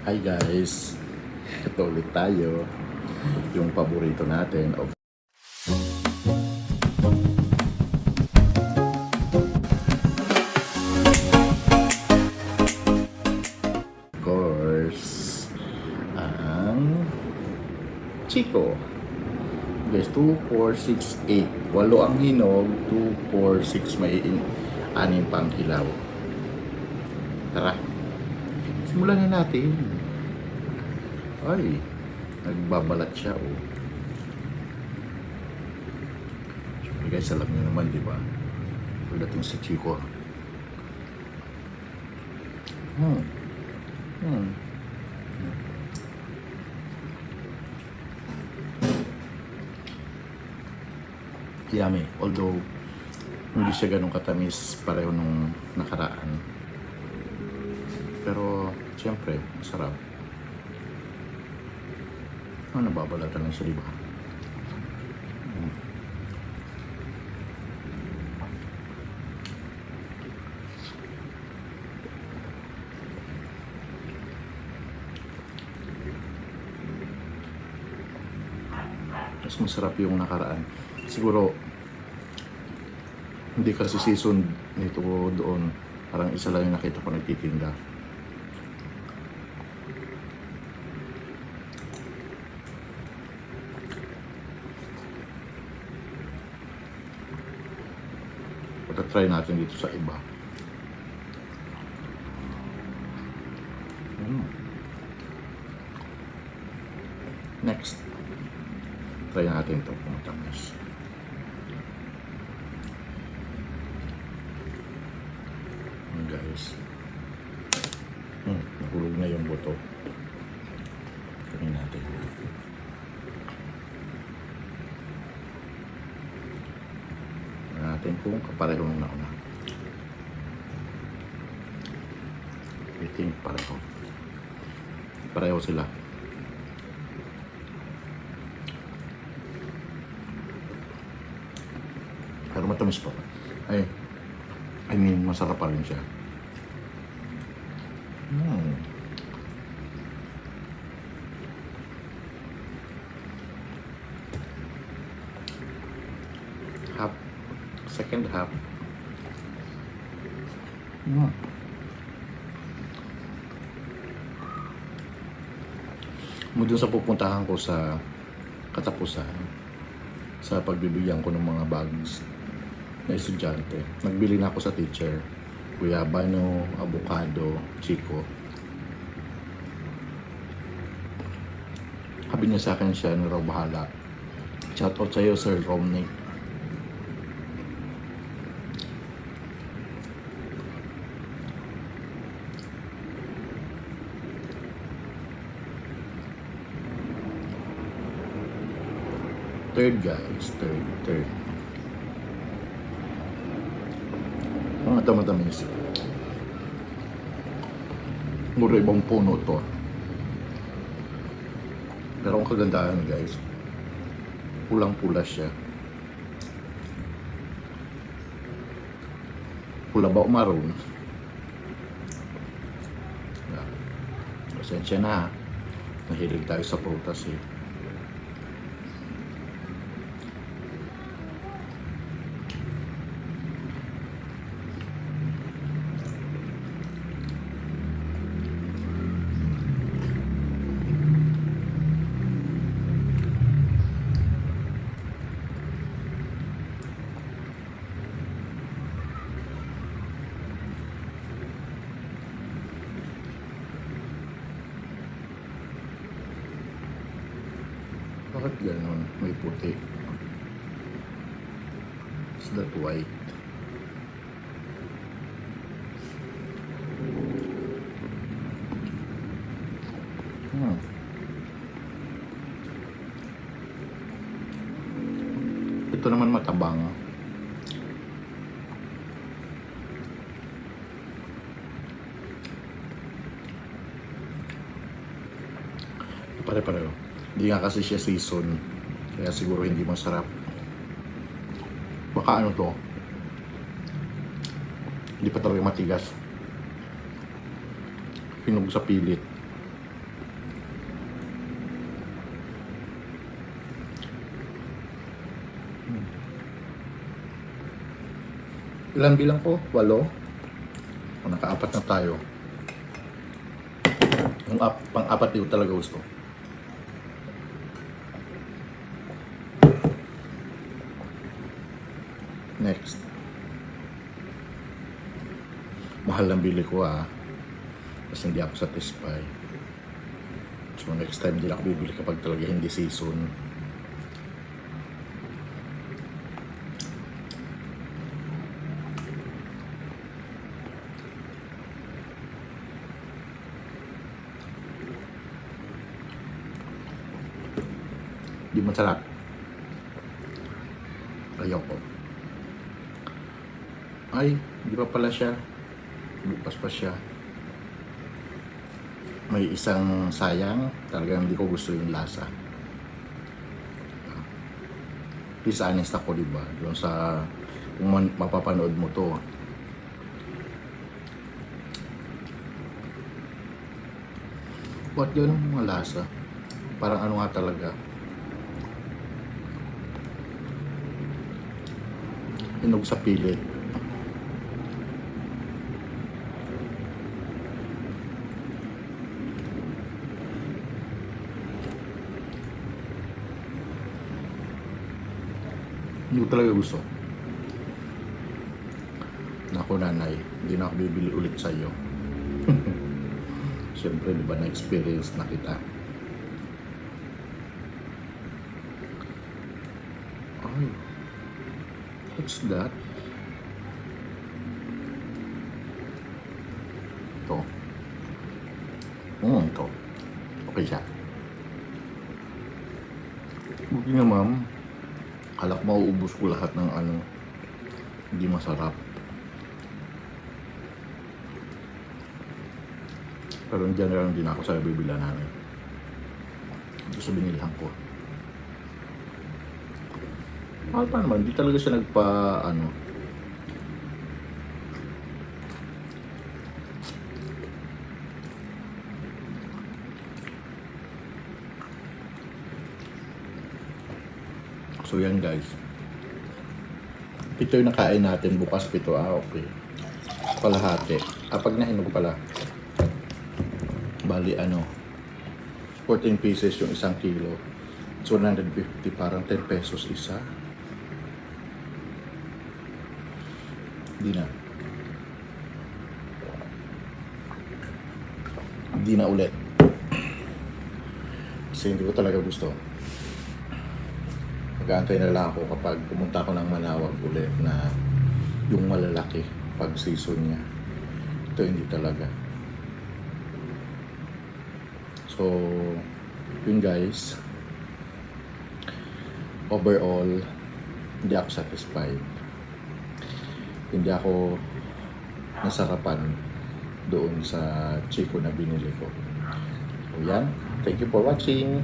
Hi guys, ito ulit tayo. Yung paborito natin of course, ang Chico. Guys, 2, 4, 6, 8. 8 ang hinog, 2, 4, 6 may 6 pang hilaw. Tara, simulan na natin. Ay, nagbabalat siya oh. Siyempre guys, alam niyo naman, di ba? Pagdating sa Chico. Yummy. Although, hindi siya ganun katamis pareho nung nakaraan. Pero, siyempre, masarap. Nababalatan lang siya, diba? Mas masarap yung nakaraan. Siguro, hindi kasi season nito doon. Parang isa lang yung nakita ko nagtitinda. Pagka-try natin dito sa iba. Next. Try natin ito kung matamis. Guys. Nahulog na yung buto. Kunin natin. Natin kung kapareho nung nauna. I think pareho. Pareho sila. Pero matamis pa. I mean, masarap pa rin siya. Second half. Mula sa pupuntahan ko sa katapusan, sa pagbibigyan ko ng mga bags na estudyante, nagbili na ako sa teacher, guyabano, avocado, Chico. Sabi niya sa akin siya na raw bahala. Shout out sa'yo, Sir Romney. Third guys, third. Ang matamis. Mura ibang puno to. Pero ang kagandahan guys, pulang-pula siya. Pula ba o maroon? Pasensya na. Nahilig tayo sa prutas eh. Bakit gano'n? May puti. Is that white? Ito naman matabang. Pare-pareho. Hindi nga kasi siya season. Kaya siguro hindi masarap. Baka ano to. Hindi pa talaga matigas. Hinog sa pilit. Ilan bilang ko? 8. Naka-4 na tayo. Yung pang-4 di ko talaga gusto. Next. Mahal ang bili ko kasi hindi ako satisfied. So next time hindi ako bibili kapag talaga hindi season. Di masarap. Ayoko. Ay, di pa pala siya. Bukas pa siya. May isang sayang. Talagang hindi ko gusto yung lasa. Please honest ako, diba? Doon sa kung mapapanood mo to. Ba't ganun mga lasa? Parang ano nga talaga. Hinog sa pilit. Hindi ko talaga gusto. Naku nanay, hindi na ako bibili ulit sa iyo. Siyempre, di ba na-experience na kita. Ay, what's that? Ito. Ito. Okay siya. Buti nga ma'am. Akala ko mauubos ko lahat ng hindi masarap. Pero in general, hindi na ako sa bibila namin. Ito sa binilhan ko. Mahal pa naman, hindi talaga siya So yan guys. Ito yung nakain natin bukas 7. Okay. Kalahati. Pag nahinog pala. Bali 14 pieces yung 1 kilo. So 150, parang 10 pesos isa. Hindi na ulit. Kasi hindi ko talaga gusto. Mag-aantay na lang ako kapag pumunta ako ng Manawag ulit na yung malalaki pag season niya. Ito hindi talaga. So, yun guys. Overall, hindi ako satisfied. Hindi ako nasarapan doon sa Chico na binili ko. So yan. Thank you for watching.